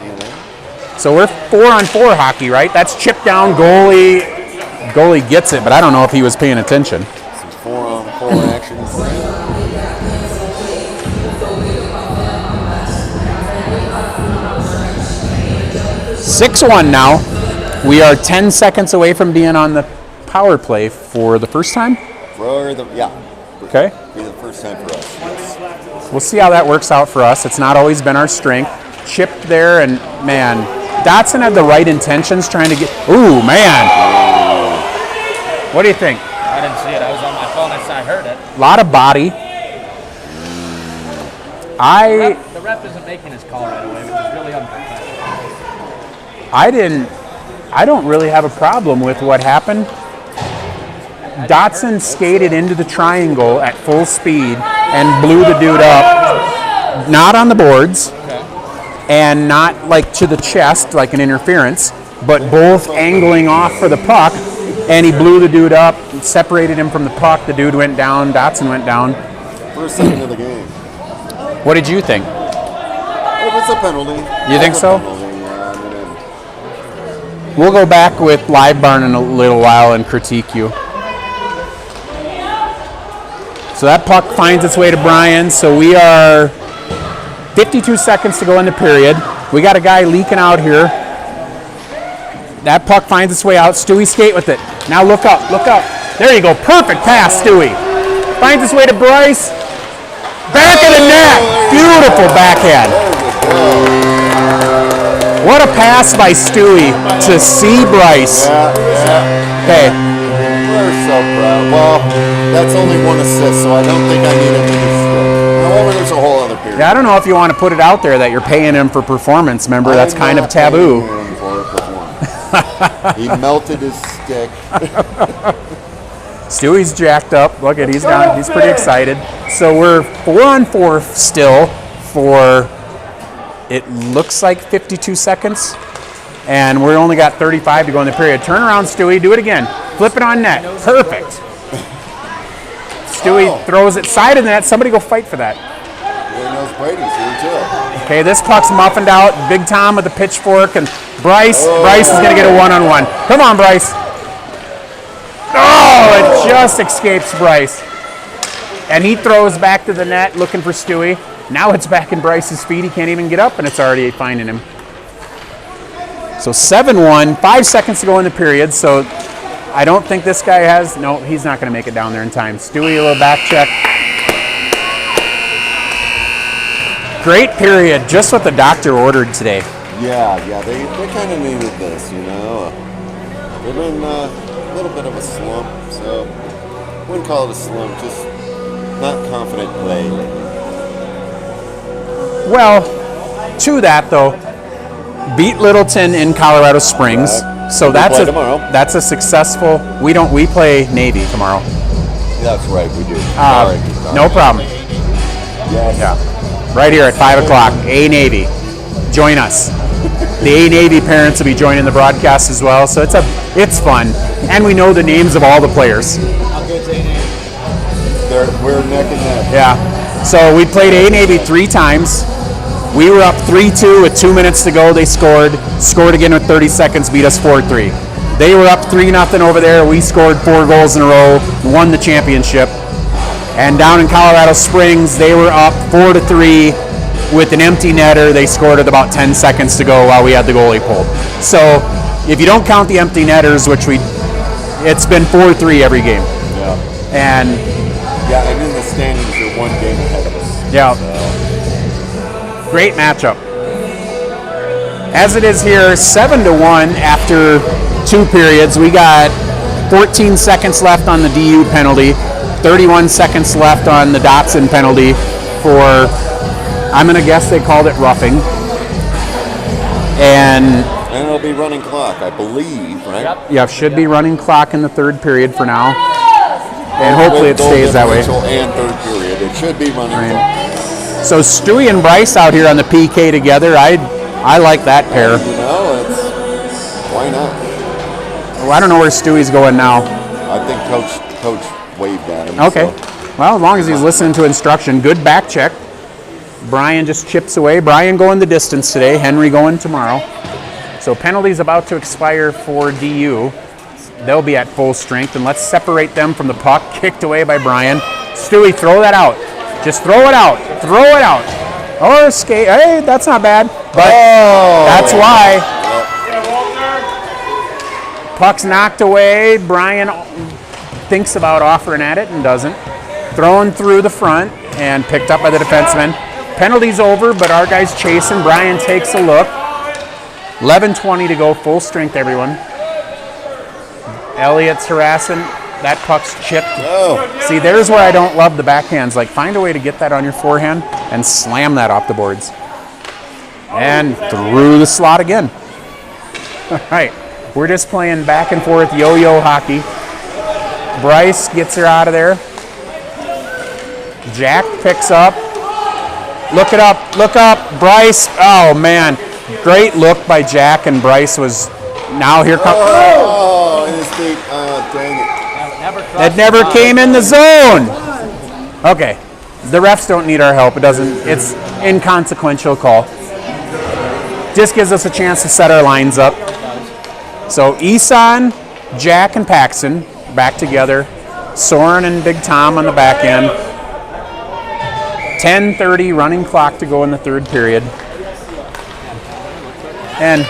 So we're 4-on-4 hockey, right? That's chip down, goalie. Goalie gets it, but I don't know if he was paying attention. Some 4-on-4 action. 6-1 now. We are 10 seconds away from being on the power play for the first time. Okay. Be the first time for us. We'll see how that works out for us. It's not always been our strength. Chipped there, and man, Dotson had the right intentions trying to get. Ooh, man. What do you think? I didn't see it. I was on my phone. I heard it. A lot of body. The ref isn't making his call right away, which is really unprofessional. I don't really have a problem with what happened. Dotson skated into the triangle at full speed and blew the dude up, not on the boards, and not like to the chest like an interference, but both angling off for the puck, and he blew the dude up, separated him from the puck, the dude went down, Dotson went down. First second of the game. What did you think? It was a penalty. You think so? We'll go back with Live Barn in a little while and critique you. So that puck finds its way to Brian. So we are 52 seconds to go in the period. We got a guy leaking out here. That puck finds its way out. Stewie skate with it. Now look up, look up. There you go. Perfect pass, Stewie. Finds its way to Bryce. Back of the net. Beautiful backhand. What a pass by Stewie to see Bryce. Yeah. Okay. We're so proud. Well, that's only one don't think I need a mini stick. However, there's a whole other period. Yeah, I don't know if you want to put it out there that you're paying him for performance. Remember, that's I'm kind of not taboo. paying him for performance. He melted his stick. Stewie's jacked up. Look at, he's pretty excited. So we're 4-on-4 still for, it looks like 52 seconds. And we only got 35 to go in the period. Turn around, Stewie. Do it again. Flip it on net. Perfect. Stewie throws it side of the net. Somebody go fight for that. Really knows Brady's here too. Okay, this puck's muffined out. Big Tom with the pitchfork, and Bryce is going to get a one-on-one. Come on, Bryce. Oh, it just escapes Bryce. And he throws back to the net looking for Stewie. Now it's back in Bryce's feet. He can't even get up, and it's already finding him. So 7-1, 5 seconds to go in the period. So I don't think this guy has, no, he's not going to make it down there in time. Stewie, a little back check. Great period, just what the doctor ordered today. Yeah, they kind of needed this, you know. They've been a little bit of a slump, so wouldn't call it a slump, just not confident play. Well, to that though, beat Littleton in Colorado Springs, so that's a successful. We play Navy tomorrow. That's right, we do. No problem. Yes. Yeah, right here at 5 o'clock. A Navy, join us. The A Navy parents will be joining the broadcast as well, so it's fun, and we know the names of all the players. We're neck and neck. Yeah. So we played A Navy 3 times. We were up 3-2 with 2 minutes to go. They scored again with 30 seconds, beat us 4-3. They were up 3-0 over there. We scored 4 goals in a row, won the championship. And down in Colorado Springs, they were up 4-3 with an empty netter. They scored with about 10 seconds to go while we had the goalie pulled. So if you don't count the empty netters, it's been 4-3 every game. Yeah. And in the standings, you're 1 game ahead of us. Yeah. So. Great matchup. As it is here, 7-1 after 2 periods. We got 14 seconds left on the DU penalty, 31 seconds left on the Dotson penalty for, I'm going to guess they called it roughing. And it'll be running clock, I believe, right? Yeah, should be running clock in the 3rd period for now. And hopefully it stays that way. And 3rd period. It should be running clock. So Stewie and Bryce out here on the PK together. I like that pair. You know, why not? Well, I don't know where Stewie's going now. I think Coach waved at him. Okay. So. Well, as long as he's listening to instruction. Good back check. Brian just chips away. Brian going the distance today. Henry going tomorrow. So penalties about to expire for DU. They'll be at full strength. And let's separate them from the puck. Kicked away by Brian. Stewie, throw that out. Just throw it out. Throw it out. Or skate. Hey, that's not bad. But that's why. Puck's knocked away. Brian thinks about offering at it and doesn't. Thrown through the front and picked up by the defenseman. Penalty's over, but our guy's chasing. Brian takes a look. 11:20 to go. Full strength, everyone. Elliott's harassing. That puck's chipped. See, there's where I don't love the backhands. Like, find a way to get that on your forehand and slam that off the boards. And through the slot again. All right, we're just playing back and forth yo-yo hockey. Bryce gets her out of there. Jack picks up. Look it up, look up. Bryce, oh man. Great look by Jack, and Bryce was, now here comes. Oh, in his feet. Dang it. That never came in the zone. Okay, the refs don't need our help. It's inconsequential call. Just gives us a chance to set our lines up. So Isan, Jack, and Paxton back together. Soren and Big Tom on the back end. 10:30 running clock to go in the 3rd period. And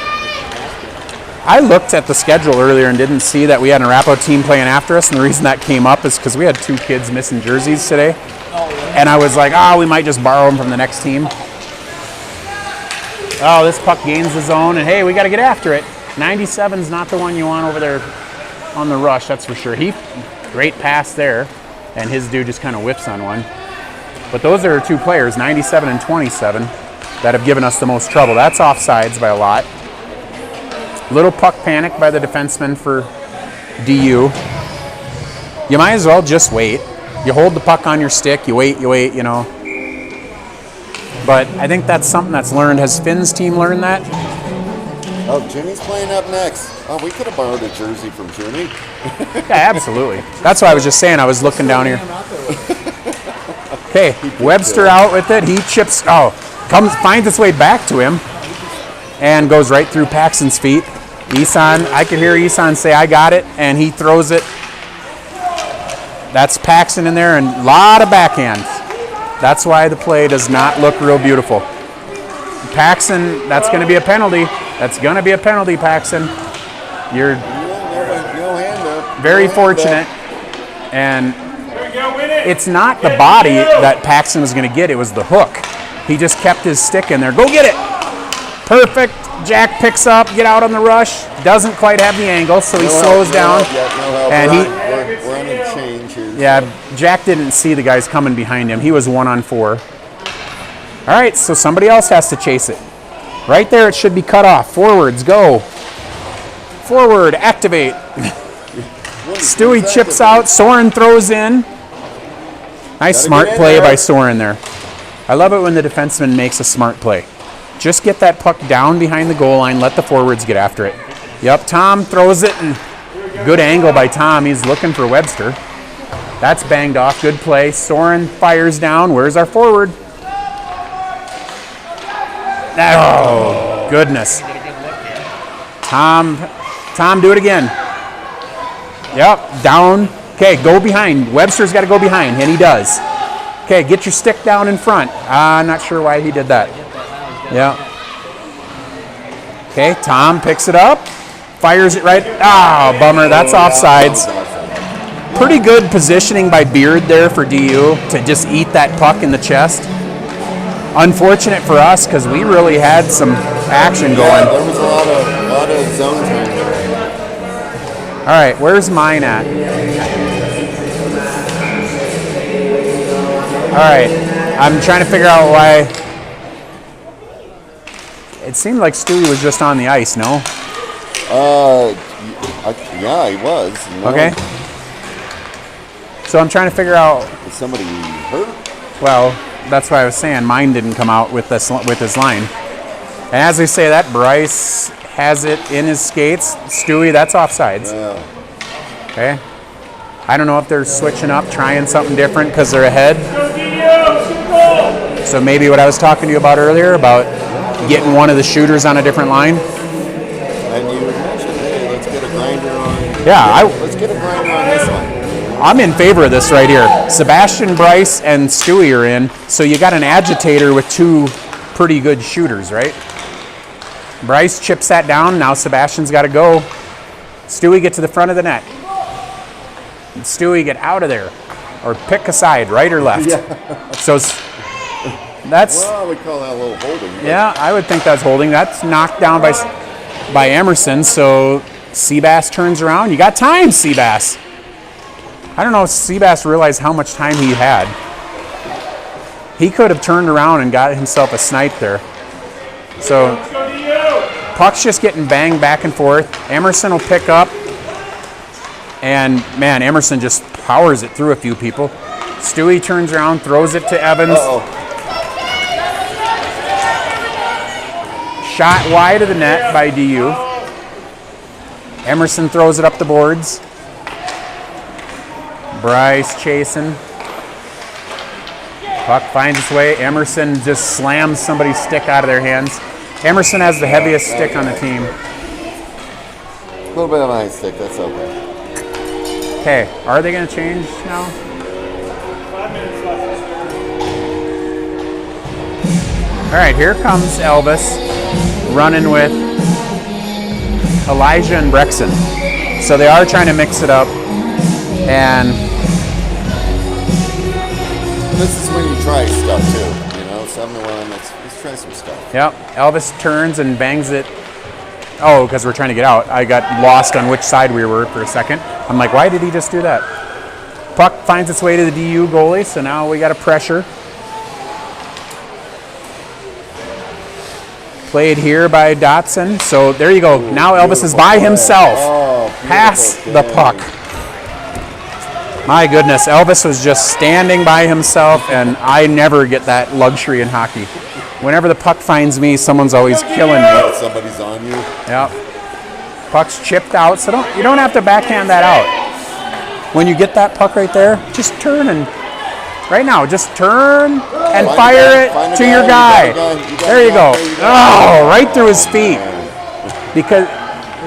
I looked at the schedule earlier and didn't see that we had an Arapaho team playing after us, and the reason that came up is because we had 2 kids missing jerseys today. And I was like, we might just borrow them from the next team. Oh, this puck gains the zone, and hey, we got to get after it. 97's not the one you want over there on the rush, that's for sure. Great pass there. and his dude just kind of whips on one. But those are 2 players, 97 and 27, that have given us the most trouble. That's offsides by a lot. Little puck panic by the defenseman for DU. You might as well just wait. You hold the puck on your stick, you wait, you know. But I think that's something that's learned. Has Finn's team learned that? Oh, Jimmy's playing up next. Oh, we could have borrowed a jersey from Jimmy. Yeah, absolutely. That's why I was just saying. I was looking down here. Okay, Webster out with it. He chips. Oh, finds its way back to him, and goes right through Paxton's feet. Isan, I could hear Isan say, "I got it," and he throws it. That's Paxton in there, and a lot of backhand. That's why the play does not look real beautiful. Paxton, that's going to be a penalty. That's going to be a penalty, Paxton. You're very fortunate. And it's not the body that Paxton was going to get. It was the hook. He just kept his stick in there. Go get it. Perfect. Jack picks up, get out on the rush. Doesn't quite have the angle, so he slows down. And we're on a change here. Yeah, Jack didn't see the guys coming behind him. He was 1-on-4. All right, so somebody else has to chase it. Right there, it should be cut off. Forwards, go. Forward, activate. Stewie chips out. Soren throws in. Nice smart play by Soren there. I love it when the defenseman makes a smart play. Just get that puck down behind the goal line. Let the forwards get after it. Yep, Tom throws it. And good angle by Tom. He's looking for Webster. That's banged off. Good play. Soren fires down. Where's our forward? Oh, goodness. Tom, do it again. Yep, down. Okay, go behind. Webster's got to go behind, and he does. Okay, get your stick down in front. I'm not sure why he did that. Yeah. Okay, Tom picks it up, fires it right. Ah, bummer. That's offsides. Pretty good positioning by Beard there for DU to just eat that puck in the chest. Unfortunate for us because we really had some action going. Yeah, there was a lot of zone time there. All right, where's mine at? All right, I'm trying to figure out why. It seemed like Stewie was just on the ice, no? Yeah, he was. No. Okay. So I'm trying to figure out. Is somebody hurt? Well, that's why I was saying mine didn't come out with his line. And as we say that, Bryce has it in his skates. Stewie, that's offsides. Yeah. Okay. I don't know if they're switching up, trying something different because they're ahead. So maybe what I was talking to you about earlier about getting one of the shooters on a different line. And you mentioned, hey, let's get a grinder on. Yeah, let's get a grinder on this one. I'm in favor of this right here. Sebastian, Bryce, and Stewie are in, so you got an agitator with 2 pretty good shooters, right? Bryce chips that down. Now Sebastian's got to go. Stewie, get to the front of the net. And Stewie, get out of there, or pick a side, right or left. Yeah. So that's. Well, we call that a little holding. Yeah, I would think that's holding. That's knocked down by Emerson. So Seabass turns around. You got time, Seabass. I don't know if Seabass realized how much time he had. He could have turned around and got himself a snipe there. So puck's just getting banged back and forth. Emerson will pick up. And, man, Emerson just powers it through a few people. Stewie turns around, throws it to Evans. Uh-oh. Shot wide of the net by DU. Emerson throws it up the boards. Bryce chasing. Puck finds its way. Emerson just slams somebody's stick out of their hands. Emerson has the heaviest stick on the team. A little bit of my stick, that's okay. Okay, are they going to change now? 5 minutes left. All right, here comes Elvis running with Elijah and Brexton. So they are trying to mix it up. And this is when you try stuff too, you know, 7-1, let's try some stuff. yep, Elvis turns and bangs it. Oh, because we're trying to get out. I got lost on which side we were for a second. I'm like, why did he just do that? puck finds its way to the DU goalie, so now we got a pressure. Played here by Dotson. So there you go. Now Elvis is by himself. Pass the puck. My goodness, Elvis was just standing by himself, and I never get that luxury in hockey. Whenever the puck finds me, someone's always killing me. Somebody's on you. Yep. Puck's chipped out, so you don't have to backhand that out. When you get that puck right there, just turn and right now, just turn and fire it to your guy. There you go. Oh, right through his feet. Because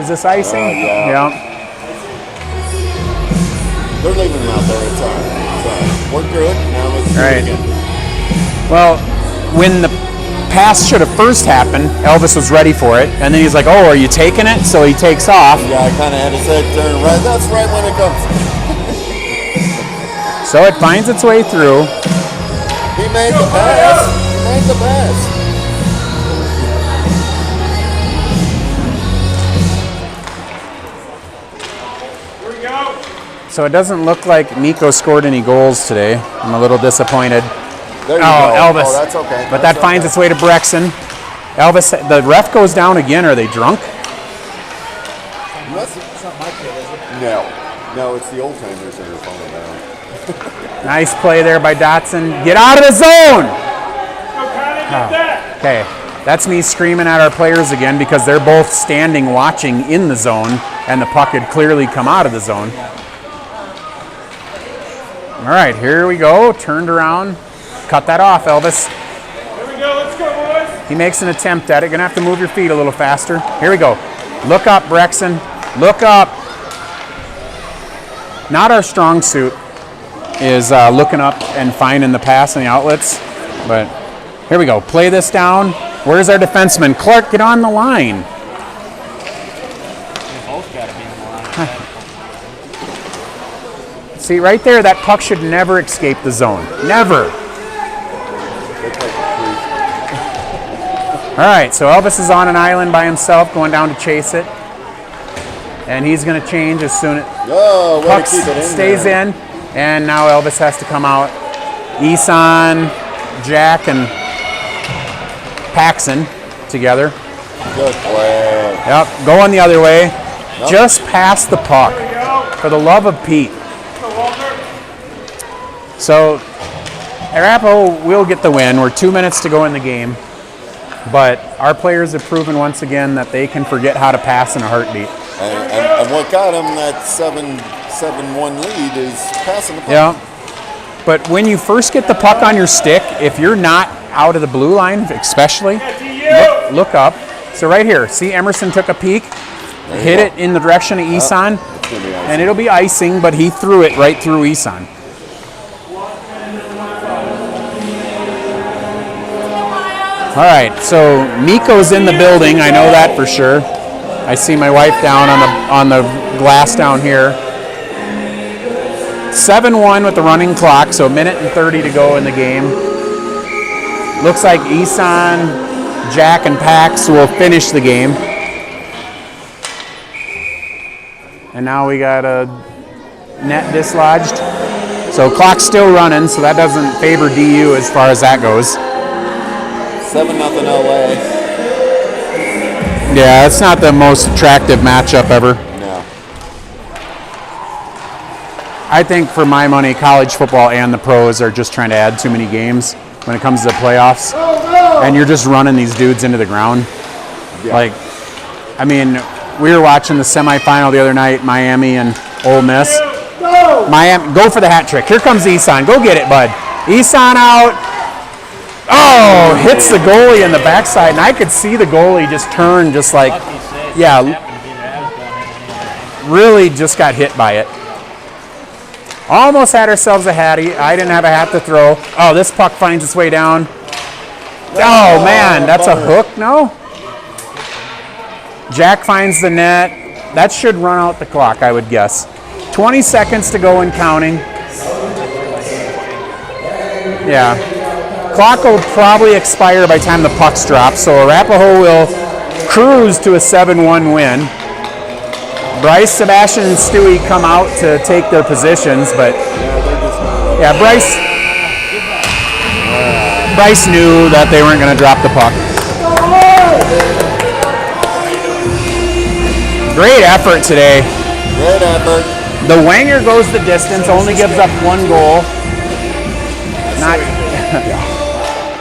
is this icing? Yeah. They're leaving him out there. It's all right. Work through it. Now let's do it again. Well, when the pass should have first happened, Elvis was ready for it, and then he's like, "Oh, are you taking it?" So he takes off. Yeah, I kind of had his head turned right. That's right when it comes. So it finds its way through. He made the pass. He made the pass. Here we go. So it doesn't look like Miko scored any goals today. I'm a little disappointed. There you go. Elvis. Oh, that's okay. But that finds its way to Brexon. Elvis, the ref goes down again. Are they drunk? It's not my kid, is it? No, it's the old timers that are falling down. Nice play there by Dotson. Get out of the zone! Okay, that's me screaming at our players again because they're both standing watching in the zone, and the puck had clearly come out of the zone. All right, here we go. Turned around. Cut that off, Elvis. Here we go. Let's go, boys. He makes an attempt at it. Gonna have to move your feet a little faster. Here we go. Look up, Brexon. Look up. Not our strong suit is looking up and finding the pass and the outlets. But here we go. Play this down. Where's our defenseman? Clark, get on the line. Both got to be in the line. See, right there, that puck should never escape the zone. Never. All right, so Elvis is on an island by himself, going down to chase it. And he's going to change as soon as puck stays in. And now Elvis has to come out. Isan, Jack, and Paxson together. Good play. Yep, going the other way. Yep. Just past the puck. For the love of Pete. So, Arapaho will get the win. We're 2 minutes to go in the game. But our players have proven once again that they can forget how to pass in a heartbeat. And what got them that 7-1 lead is passing the puck. Yeah. But when you first get the puck on your stick, if you're not out of the blue line, especially, look up. So right here, see Emerson took a peek, hit it in the direction of Isan, and it'll be icing, but he threw it right through Isan. All right, so Miko's in the building. I know that for sure. I see my wife down on the glass down here. 7-1 with the running clock, so a minute and 30 to go in the game. Looks like Isan, Jack, and Pax will finish the game. And now we got a net dislodged. So clock's still running, so that doesn't favor DU as far as that goes. 7-0 LA. Yeah, it's not the most attractive matchup ever. No. I think for my money, college football and the pros are just trying to add too many games when it comes to the playoffs. And you're just running these dudes into the ground. Yeah. Like, I mean, we were watching the semifinal the other night, Miami and Ole Miss. Miami, go for the hat trick. Here comes Isan. Go get it, bud. Isan out. Oh, hits the goalie in the backside, and I could see the goalie just turn just like, yeah, really just got hit by it. Almost had ourselves a hattie. I didn't have a hat to throw. Oh, this puck finds its way down. Oh, man, that's a hook, no? Jack finds the net. That should run out the clock, I would guess. 20 seconds to go and counting. Yeah. Clock will probably expire by the time the pucks drop, so Arapaho will cruise to a 7-1 win. Bryce, Sebastian, and Stewie come out to take their positions, but yeah, Bryce knew that they weren't going to drop the puck. Great effort today. Great effort. The Wanger goes the distance, only gives up 1 goal. Not,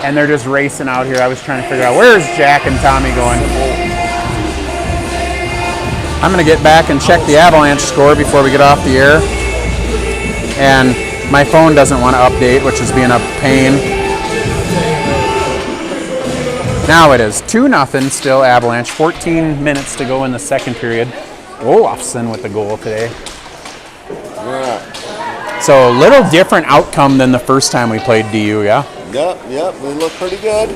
and they're just racing out here. I was trying to figure out, where's Jack and Tommy going? I'm going to get back and check the Avalanche score before we get off the air. And my phone doesn't want to update, which is being a pain. Now it is 2-0 still Avalanche. 14 minutes to go in the second period. Olofsson with the goal today. Yeah. So a little different outcome than the first time we played DU, yeah? Yep. They look pretty good.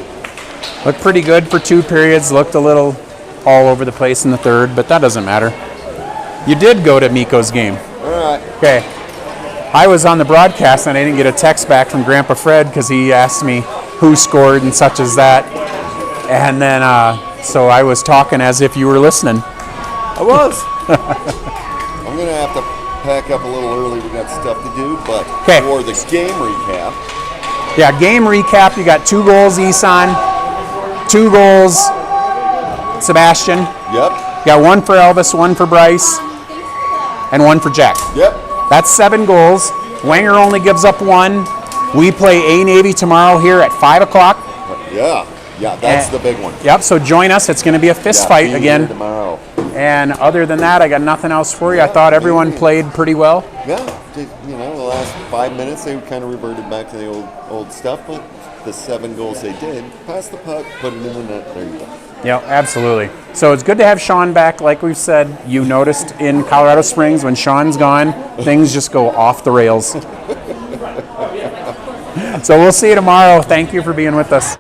Looked pretty good for 2 periods. Looked a little all over the place in the third, but that doesn't matter. You did go to Mikko's game. All right. Okay. I was on the broadcast and I didn't get a text back from Grandpa Fred because he asked me who scored and such as that. And then, so I was talking as if you were listening. I was. I'm going to have to pack up a little early. We got stuff to do, but for the game recap. Yeah, game recap. You got 2 goals, Isan. 2 goals, Sebastian. Yep. You got 1 for Elvis, 1 for Bryce, and 1 for Jack. Yep. That's 7 goals. Wanger only gives up 1. We play A-Navy tomorrow here at 5 o'clock. Yeah, that's the big one. Yep, so join us. It's going to be a fist fight again. Tomorrow. And other than that, I got nothing else for you. I thought everyone played pretty well. Yeah, the last 5 minutes they kind of reverted back to the old stuff, but the 7 goals they did, pass the puck, put it in the net, there you go. Yeah, absolutely. So it's good to have Sean back. Like we've said, you noticed in Colorado Springs when Sean's gone, things just go off the rails. So we'll see you tomorrow. Thank you for being with us.